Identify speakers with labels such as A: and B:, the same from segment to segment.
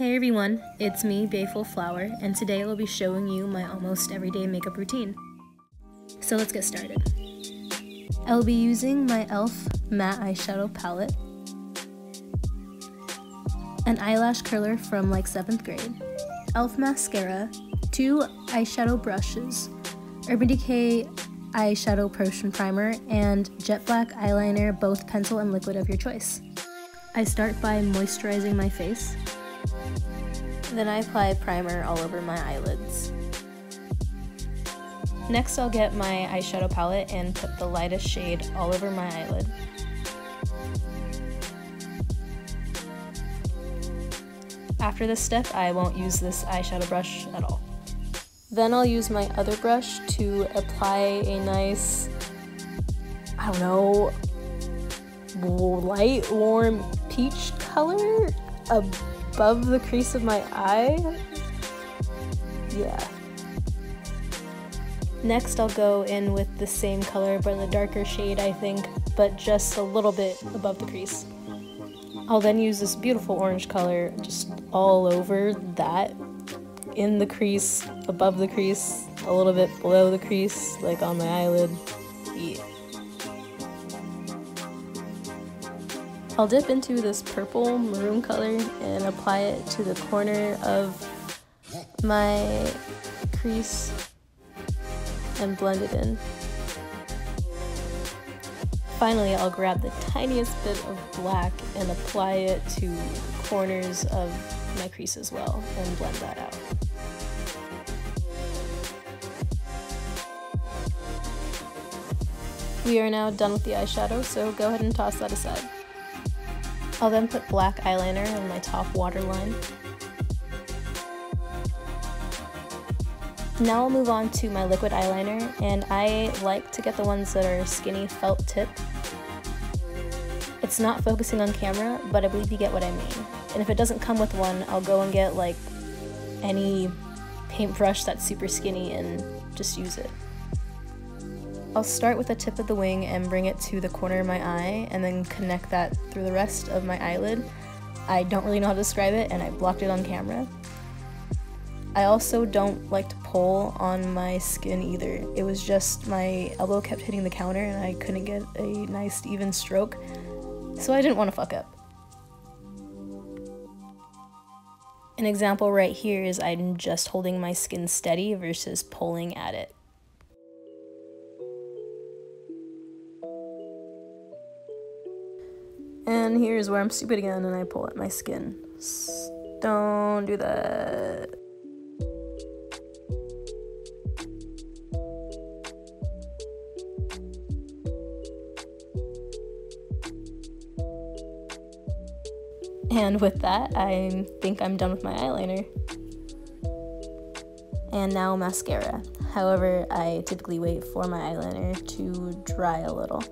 A: Hey everyone, it's me, Baleful Flower, and today I'll be showing you my almost everyday makeup routine. So let's get started. I'll be using my e.l.f. matte eyeshadow palette, an eyelash curler from like 7th grade, e.l.f. mascara, 2 eyeshadow brushes, Urban Decay eyeshadow potion primer, and jet black eyeliner, both pencil and liquid of your choice. I start by moisturizing my face. Then I apply primer all over my eyelids. Next I'll get my eyeshadow palette and put the lightest shade all over my eyelid. After this step, I won't use this eyeshadow brush at all. Then I'll use my other brush to apply a nice, I don't know, light warm peach color above the crease of my eye. Yeah. Next I'll go in with the same color but in a darker shade, I think, but just a little bit above the crease. I'll then use this beautiful orange color just all over that, in the crease, above the crease, a little bit below the crease, like on my eyelid. Yeah. I'll dip into this purple maroon color and apply it to the corner of my crease and blend it in. Finally, I'll grab the tiniest bit of black and apply it to the corners of my crease as well and blend that out. We are now done with the eyeshadow, so go ahead and toss that aside. I'll then put black eyeliner on my top waterline. Now I'll move on to my liquid eyeliner, and I like to get the ones that are skinny felt tip. It's not focusing on camera, but I believe you get what I mean. And if it doesn't come with one, I'll go and get like any paintbrush that's super skinny and just use it. I'll start with the tip of the wing and bring it to the corner of my eye and then connect that through the rest of my eyelid. I don't really know how to describe it and I blocked it on camera. I also don't like to pull on my skin either. It was just my elbow kept hitting the counter and I couldn't get a nice even stroke, so I didn't want to fuck up. An example right here is I'm just holding my skin steady versus pulling at it. And here's where I'm stupid again and I pull at my skin. Don't do that. And with that, I think I'm done with my eyeliner. And now mascara. However, I typically wait for my eyeliner to dry a little.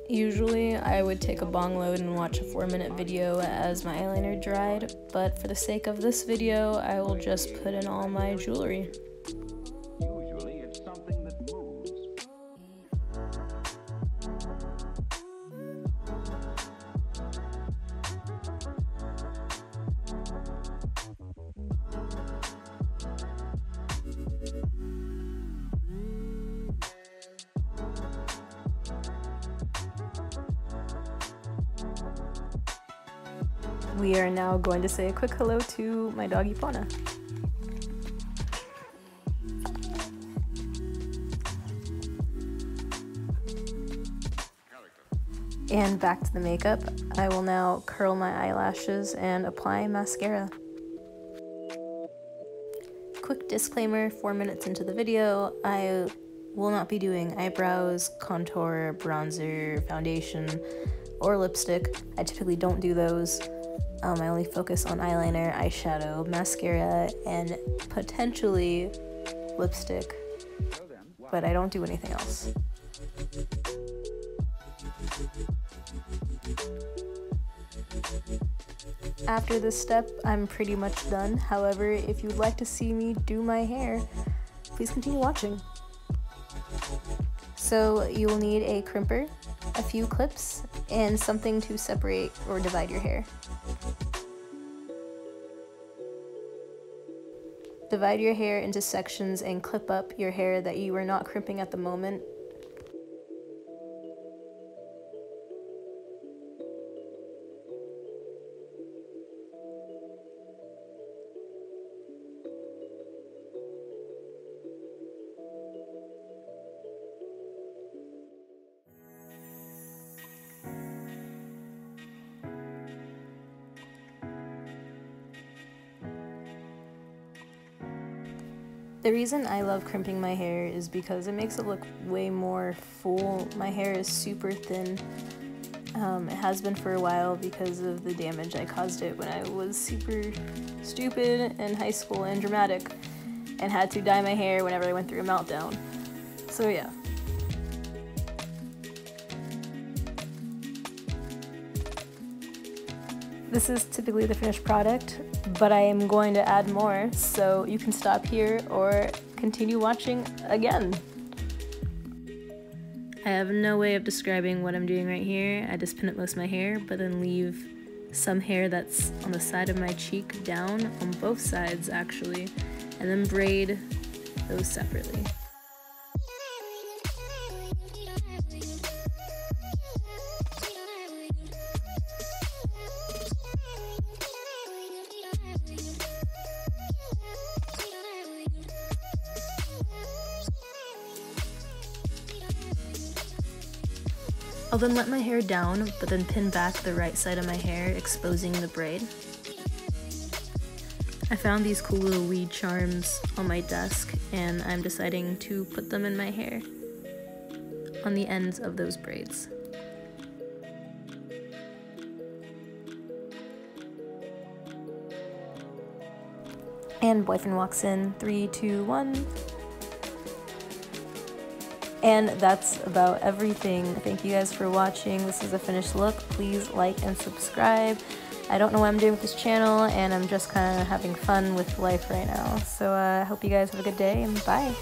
A: Usually, I would take a bong load and watch a 4-minute video as my eyeliner dried, but for the sake of this video, I will just put in all my jewelry.
B: Usually, it's something that moves.
A: We are now going to say a quick hello to my doggy Pona. And back to the makeup. I will now curl my eyelashes and apply mascara. Quick disclaimer, 4 minutes into the video, I will not be doing eyebrows, contour, bronzer, foundation, or lipstick. I typically don't do those. I only focus on eyeliner, eyeshadow, mascara, and potentially lipstick, but I don't do anything else. After this step, I'm pretty much done. However, if you'd like to see me do my hair, please continue watching. So you will need a crimper, a few clips, and something to separate or divide your hair. Divide your hair into sections and clip up your hair that you are not crimping at the moment. The reason I love crimping my hair is because it makes it look way more full. My hair is super thin. It has been for a while because of the damage I caused it when I was super stupid in high school and dramatic and had to dye my hair whenever I went through a meltdown. So yeah. This is typically the finished product, but I am going to add more, so you can stop here or continue watching again. I have no way of describing what I'm doing right here. I just pin up most of my hair, but then leave some hair that's on the side of my cheek down, on both sides actually, and then braid those separately. I'll then let my hair down, but then pin back the right side of my hair, exposing the braid. I found these cool little weed charms on my desk, and I'm deciding to put them in my hair on the ends of those braids. And boyfriend walks in, 3, 2, 1. And that's about everything. Thank you guys for watching. This is a finished look. Please like and subscribe. I don't know what I'm doing with this channel, and I'm just kind of having fun with life right now. So I hope you guys have a good day, and bye.